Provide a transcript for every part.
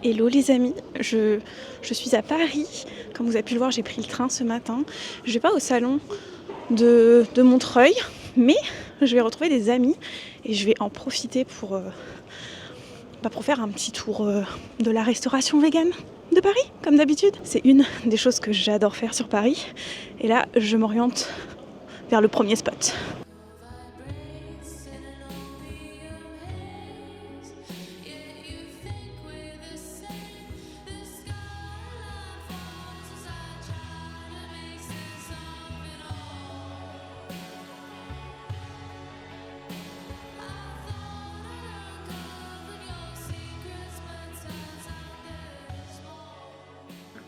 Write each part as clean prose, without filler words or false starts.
Hello les amis, je suis à Paris. Comme vous avez pu le voir, j'ai pris le train ce matin. Je vais pas au salon de Montreuil, mais je vais retrouver des amis et je vais en profiter pour faire un petit tour de la restauration végane de Paris, comme d'habitude. C'est une des choses que j'adore faire sur Paris. Et là, je m'oriente vers le premier spot.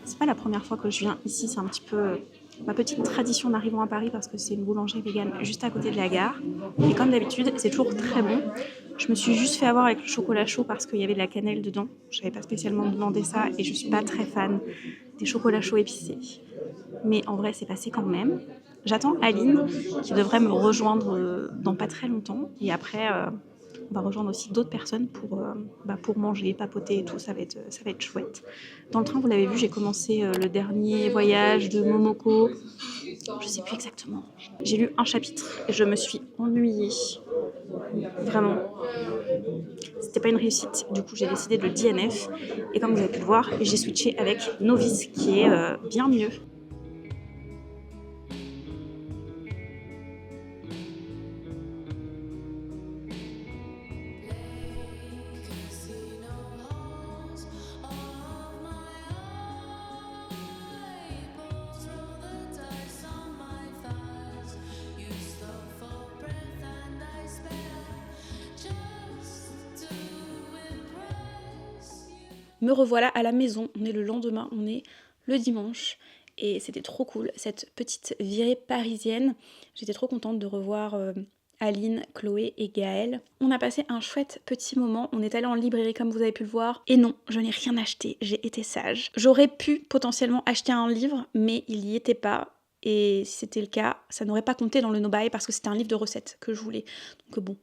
C'est pas la première fois que je viens ici, c'est un petit peu ma petite tradition en arrivant à Paris parce que c'est une boulangerie végane juste à côté de la gare. Et comme d'habitude, c'est toujours très bon. Je me suis juste fait avoir avec le chocolat chaud parce qu'il y avait de la cannelle dedans. Je n'avais pas spécialement demandé ça et je suis pas très fan des chocolats chauds épicés. Mais en vrai, c'est passé quand même. J'attends Aline qui devrait me rejoindre dans pas très longtemps. Et après, on va rejoindre aussi d'autres personnes pour manger, papoter et tout. Ça va être chouette. Dans le train, vous l'avez vu, j'ai commencé le dernier voyage de Momoko. Je sais plus exactement. J'ai lu un chapitre et je me suis ennuyée. Vraiment. C'était pas une réussite. Du coup, j'ai décidé de le DNF. Et comme vous avez pu le voir, j'ai switché avec Novice qui est bien mieux. Me revoilà à la maison, on est le lendemain, on est le dimanche et c'était trop cool, cette petite virée parisienne. J'étais trop contente de revoir Aline, Chloé et Gaëlle. On a passé un chouette petit moment, on est allé en librairie comme vous avez pu le voir et non, je n'ai rien acheté, j'ai été sage. J'aurais pu potentiellement acheter un livre mais il n'y était pas et si c'était le cas, ça n'aurait pas compté dans le no-buy parce que c'était un livre de recettes que je voulais. Donc bon,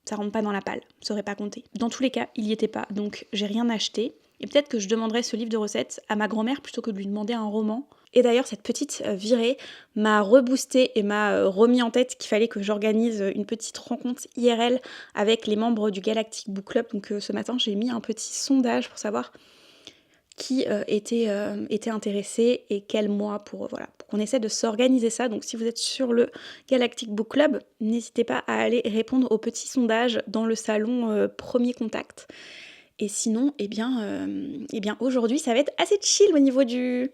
ça rentre pas dans la palle, ça aurait pas compté. Dans tous les cas, il y était pas, donc j'ai rien acheté. Et peut-être que je demanderais ce livre de recettes à ma grand-mère plutôt que de lui demander un roman. Et d'ailleurs, cette petite virée m'a reboosté et m'a remis en tête qu'il fallait que j'organise une petite rencontre IRL avec les membres du Galactic Book Club. Donc ce matin, j'ai mis un petit sondage pour savoir qui était intéressé et quel mois pour qu'on essaie de s'organiser ça. Donc si vous êtes sur le Galactic Book Club, n'hésitez pas à aller répondre au petit sondage dans le salon Premier Contact. Et sinon, eh bien aujourd'hui, ça va être assez chill au niveau du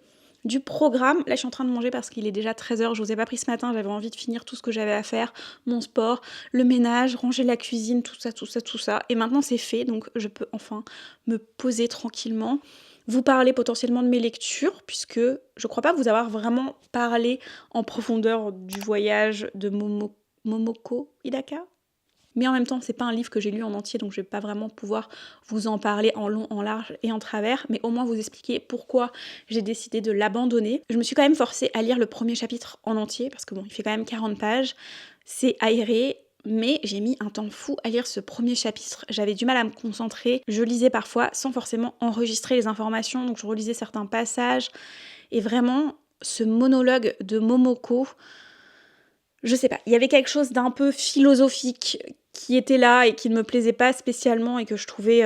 programme. Là, je suis en train de manger parce qu'il est déjà 13h. Je vous ai pas pris ce matin. J'avais envie de finir tout ce que j'avais à faire. Mon sport, le ménage, ranger la cuisine, tout ça. Et maintenant, c'est fait. Donc, je peux enfin me poser tranquillement. Vous parler potentiellement de mes lectures, puisque je crois pas vous avoir vraiment parlé en profondeur du voyage de Momoko Hidaka. Mais en même temps, c'est pas un livre que j'ai lu en entier, donc je vais pas vraiment pouvoir vous en parler en long, en large et en travers, mais au moins vous expliquer pourquoi j'ai décidé de l'abandonner. Je me suis quand même forcée à lire le premier chapitre en entier, parce que bon, il fait quand même 40 pages, c'est aéré, mais j'ai mis un temps fou à lire ce premier chapitre. J'avais du mal à me concentrer, je lisais parfois sans forcément enregistrer les informations, donc je relisais certains passages, et vraiment, ce monologue de Momoko, je sais pas, il y avait quelque chose d'un peu philosophique qui était là et qui ne me plaisait pas spécialement et que je trouvais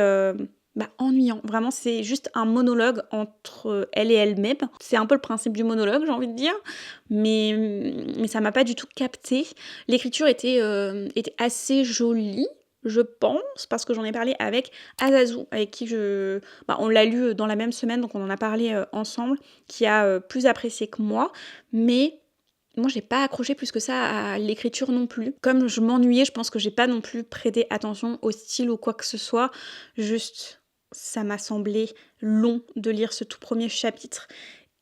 ennuyant. Vraiment, c'est juste un monologue entre elle et elle-même. C'est un peu le principe du monologue, j'ai envie de dire, mais ça m'a pas du tout capté. L'écriture était assez jolie, je pense, parce que j'en ai parlé avec Azazu, avec qui on l'a lu dans la même semaine, donc on en a parlé ensemble, qui a plus apprécié que moi, mais moi, j'ai pas accroché plus que ça à l'écriture non plus. Comme je m'ennuyais, je pense que j'ai pas non plus prêté attention au style ou quoi que ce soit. Juste, ça m'a semblé long de lire ce tout premier chapitre.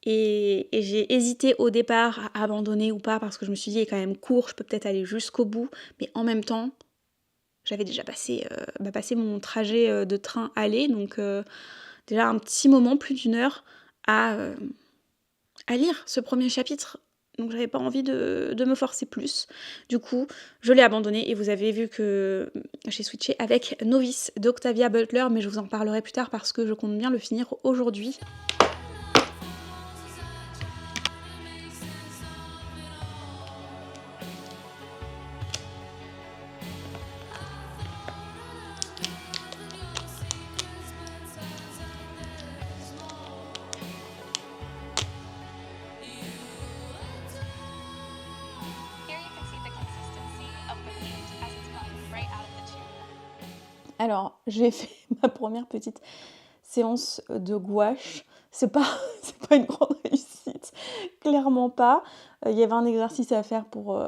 Et j'ai hésité au départ à abandonner ou pas parce que je me suis dit, il est quand même court, je peux peut-être aller jusqu'au bout. Mais en même temps, j'avais déjà passé mon trajet de train aller, donc déjà un petit moment, plus d'1 heure, à lire ce premier chapitre. donc j'avais pas envie de me forcer plus. Du coup, je l'ai abandonné et vous avez vu que j'ai switché avec Novice d'Octavia Butler, mais je vous en parlerai plus tard parce que je compte bien le finir aujourd'hui. Alors, j'ai fait ma première petite séance de gouache. C'est pas une grande réussite, clairement pas. Il y avait un exercice à faire pour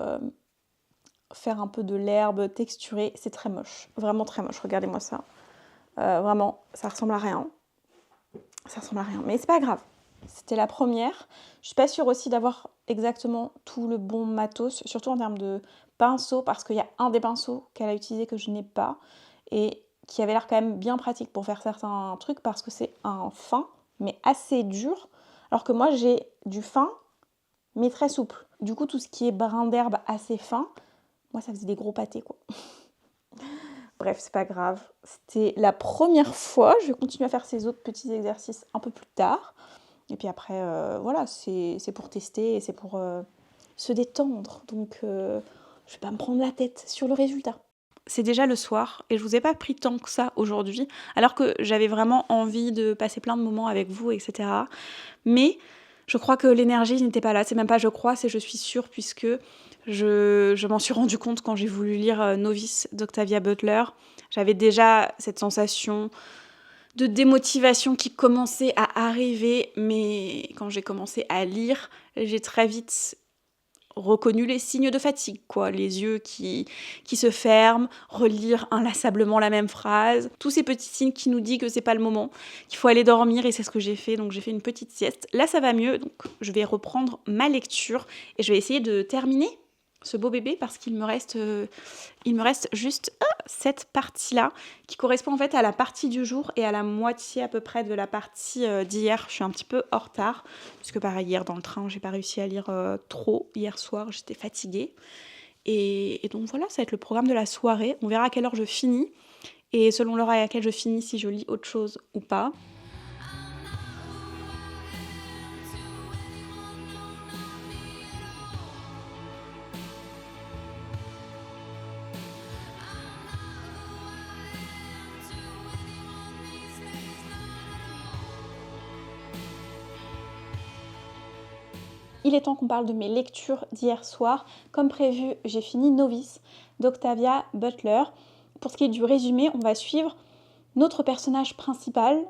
faire un peu de l'herbe texturée. C'est très moche, vraiment très moche. Regardez-moi ça. Vraiment, ça ressemble à rien. Ça ressemble à rien, mais c'est pas grave. C'était la première. Je suis pas sûre aussi d'avoir exactement tout le bon matos, surtout en termes de pinceau, parce qu'il y a un des pinceaux qu'elle a utilisé que je n'ai pas et qui avait l'air quand même bien pratique pour faire certains trucs parce que c'est un fin mais assez dur, alors que moi j'ai du fin mais très souple. Du coup, tout ce qui est brin d'herbe assez fin, moi ça faisait des gros pâtés quoi. Bref, c'est pas grave. C'était la première fois. Je vais continuer à faire ces autres petits exercices un peu plus tard. Et puis après, voilà, c'est pour tester et c'est pour se détendre. Donc, je vais pas me prendre la tête sur le résultat. C'est déjà le soir et je vous ai pas pris tant que ça aujourd'hui, alors que j'avais vraiment envie de passer plein de moments avec vous, etc. Mais je crois que l'énergie n'était pas là. C'est même pas je crois, c'est je suis sûre, puisque je m'en suis rendu compte quand j'ai voulu lire Novice d'Octavia Butler. J'avais déjà cette sensation de démotivation qui commençait à arriver, mais quand j'ai commencé à lire, j'ai très vite reconnu les signes de fatigue, quoi. Les yeux qui se ferment, relire inlassablement la même phrase, tous ces petits signes qui nous disent que c'est pas le moment, qu'il faut aller dormir, et c'est ce que j'ai fait. Donc j'ai fait une petite sieste. Là ça va mieux, donc je vais reprendre ma lecture et je vais essayer de terminer ce beau bébé parce qu'il me reste juste cette partie-là qui correspond en fait à la partie du jour et à la moitié à peu près de la partie d'hier. Je suis un petit peu en retard puisque pareil hier dans le train j'ai pas réussi à lire trop hier soir, j'étais fatiguée et donc voilà, ça va être le programme de la soirée. On verra à quelle heure je finis et selon l'heure à laquelle je finis si je lis autre chose ou pas. Il est temps qu'on parle de mes lectures d'hier soir. Comme prévu, j'ai fini Novice d'Octavia Butler. Pour ce qui est du résumé, on va suivre notre personnage principal,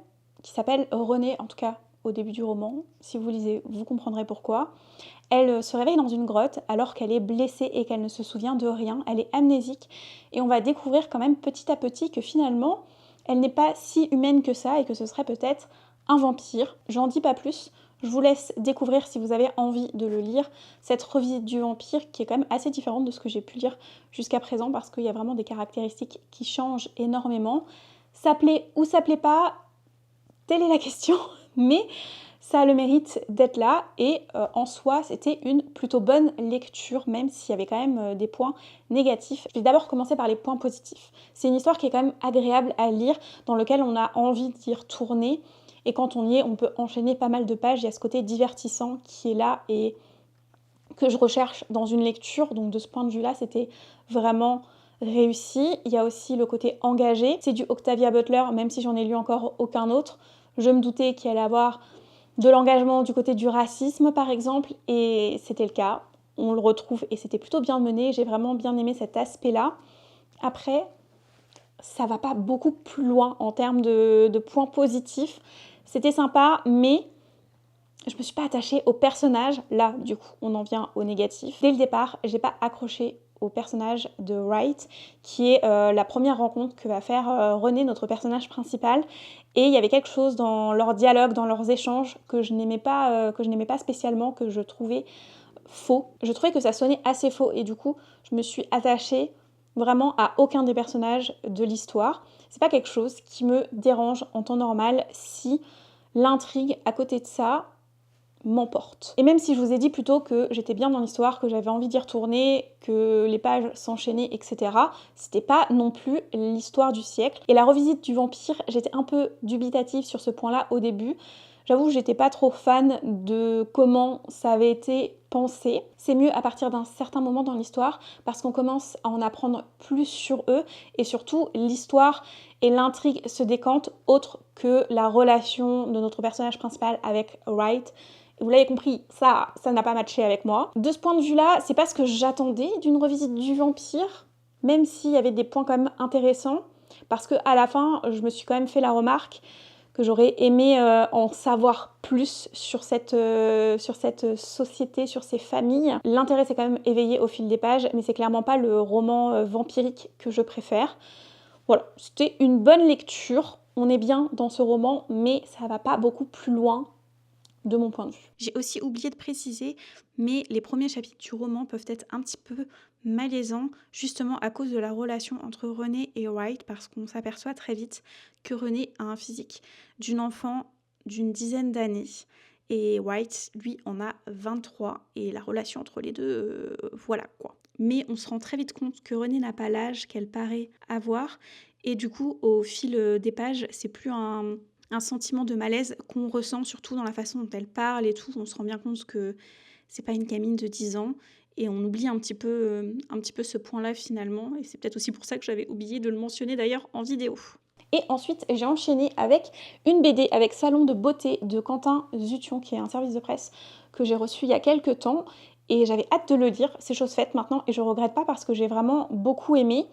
qui s'appelle Renée, en tout cas au début du roman. Si vous lisez, vous comprendrez pourquoi. Elle se réveille dans une grotte alors qu'elle est blessée et qu'elle ne se souvient de rien. Elle est amnésique et on va découvrir quand même petit à petit que finalement, elle n'est pas si humaine que ça et que ce serait peut-être un vampire. J'en dis pas plus. Je vous laisse découvrir, si vous avez envie de le lire, cette revisite du vampire qui est quand même assez différente de ce que j'ai pu lire jusqu'à présent parce qu'il y a vraiment des caractéristiques qui changent énormément. Ça plaît ou ça plaît pas, telle est la question, mais ça a le mérite d'être là et en soi c'était une plutôt bonne lecture, même s'il y avait quand même des points négatifs. Je vais d'abord commencer par les points positifs. C'est une histoire qui est quand même agréable à lire, dans laquelle on a envie d'y retourner. Et quand on y est, on peut enchaîner pas mal de pages. Il y a ce côté divertissant qui est là et que je recherche dans une lecture. Donc de ce point de vue-là, c'était vraiment réussi. Il y a aussi le côté engagé. C'est du Octavia Butler, même si j'en ai lu encore aucun autre. Je me doutais qu'il allait avoir de l'engagement du côté du racisme, par exemple. Et c'était le cas. On le retrouve et c'était plutôt bien mené. J'ai vraiment bien aimé cet aspect-là. Après, ça va pas beaucoup plus loin en termes de points positifs. C'était sympa, mais je me suis pas attachée au personnage. Là, du coup, on en vient au négatif. Dès le départ, j'ai pas accroché au personnage de Wright, qui est la première rencontre que va faire Renée, notre personnage principal. Et il y avait quelque chose dans leur dialogue, dans leurs échanges, que je n'aimais pas spécialement, que je trouvais faux. Je trouvais que ça sonnait assez faux, et du coup, je me suis attachée vraiment à aucun des personnages de l'histoire. C'est pas quelque chose qui me dérange en temps normal si l'intrigue à côté de ça m'emporte. Et même si je vous ai dit plutôt que j'étais bien dans l'histoire, que j'avais envie d'y retourner, que les pages s'enchaînaient, etc., c'était pas non plus l'histoire du siècle. Et la revisite du vampire, j'étais un peu dubitative sur ce point-là au début. J'avoue que j'étais pas trop fan de comment ça avait été pensé. C'est mieux à partir d'un certain moment dans l'histoire parce qu'on commence à en apprendre plus sur eux et surtout l'histoire et l'intrigue se décantent autre que la relation de notre personnage principal avec Wright. Vous l'avez compris, ça n'a pas matché avec moi. De ce point de vue-là, c'est pas ce que j'attendais d'une revisite du vampire, même s'il y avait des points quand même intéressants, parce que à la fin, je me suis quand même fait la remarque que j'aurais aimé en savoir plus sur cette société, sur ces familles. L'intérêt s'est quand même éveillé au fil des pages, mais c'est clairement pas le roman vampirique que je préfère. Voilà, c'était une bonne lecture. On est bien dans ce roman, mais ça va pas beaucoup plus loin de mon point de vue. J'ai aussi oublié de préciser, mais les premiers chapitres du roman peuvent être un petit peu malaisants, justement à cause de la relation entre René et Wright, parce qu'on s'aperçoit très vite que René a un physique d'une enfant d'une dizaine d'années. Et Wright, lui, en a 23. Et la relation entre les deux, voilà quoi. Mais on se rend très vite compte que René n'a pas l'âge qu'elle paraît avoir. Et du coup, au fil des pages, c'est plus un sentiment de malaise qu'on ressent surtout dans la façon dont elle parle et tout. On se rend bien compte que c'est pas une gamine de 10 ans et on oublie un petit peu ce point-là finalement. Et c'est peut-être aussi pour ça que j'avais oublié de le mentionner d'ailleurs en vidéo. Et ensuite, j'ai enchaîné avec une BD avec Salon de beauté de Quentin Zution, qui est un service de presse que j'ai reçu il y a quelques temps. Et j'avais hâte de le lire, c'est chose faite maintenant et je regrette pas parce que j'ai vraiment beaucoup aimé,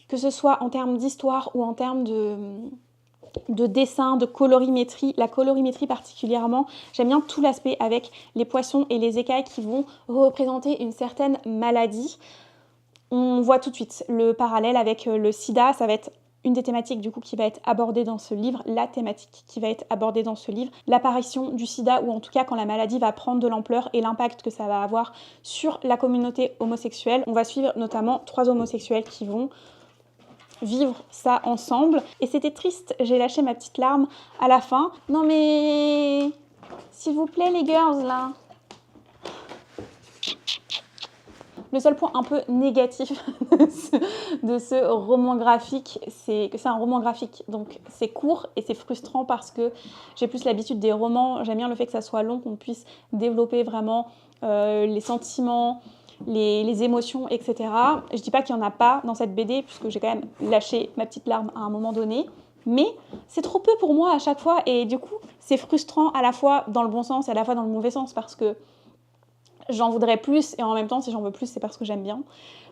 que ce soit en termes d'histoire ou en termes de dessin, de colorimétrie, la colorimétrie particulièrement. J'aime bien tout l'aspect avec les poissons et les écailles qui vont représenter une certaine maladie. On voit tout de suite le parallèle avec le sida, ça va être une des thématiques du coup qui va être abordée dans ce livre, la thématique qui va être abordée dans ce livre, l'apparition du sida ou en tout cas quand la maladie va prendre de l'ampleur et l'impact que ça va avoir sur la communauté homosexuelle. On va suivre notamment 3 homosexuels qui vont vivre ça ensemble. Et c'était triste, j'ai lâché ma petite larme à la fin. Non mais s'il vous plaît les girls là. Le seul point un peu négatif de ce roman graphique, c'est que c'est un roman graphique, donc c'est court et c'est frustrant parce que j'ai plus l'habitude des romans, j'aime bien le fait que ça soit long, qu'on puisse développer vraiment les sentiments, les émotions, etc. Je dis pas qu'il n'y en a pas dans cette BD, puisque j'ai quand même lâché ma petite larme à un moment donné, mais c'est trop peu pour moi à chaque fois, et du coup, c'est frustrant à la fois dans le bon sens et à la fois dans le mauvais sens, parce que j'en voudrais plus, et en même temps, si j'en veux plus, c'est parce que j'aime bien.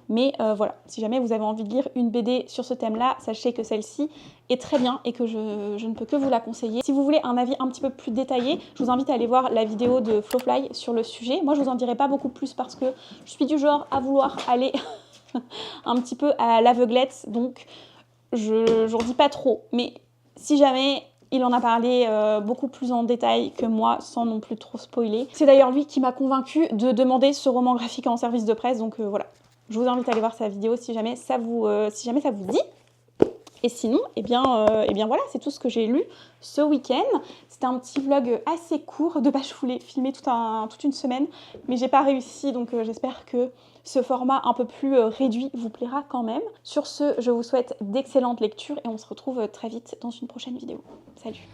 Mais voilà, si jamais vous avez envie de lire une BD sur ce thème-là, sachez que celle-ci est très bien et que je ne peux que vous la conseiller. Si vous voulez un avis un petit peu plus détaillé, je vous invite à aller voir la vidéo de Flowfly sur le sujet. Moi, je vous en dirai pas beaucoup plus parce que je suis du genre à vouloir aller un petit peu à l'aveuglette, donc je n'en dis pas trop. Mais si jamais il en a parlé beaucoup plus en détail que moi, sans non plus trop spoiler. C'est d'ailleurs lui qui m'a convaincue de demander ce roman graphique en service de presse, donc voilà. Je vous invite à aller voir sa vidéo si jamais ça vous dit. Et sinon, eh bien voilà, c'est tout ce que j'ai lu ce week-end. C'était un petit vlog assez court. De base, je voulais filmer toute une semaine, mais j'ai pas réussi, donc j'espère que ce format un peu plus réduit vous plaira quand même. Sur ce, je vous souhaite d'excellentes lectures et on se retrouve très vite dans une prochaine vidéo. Salut!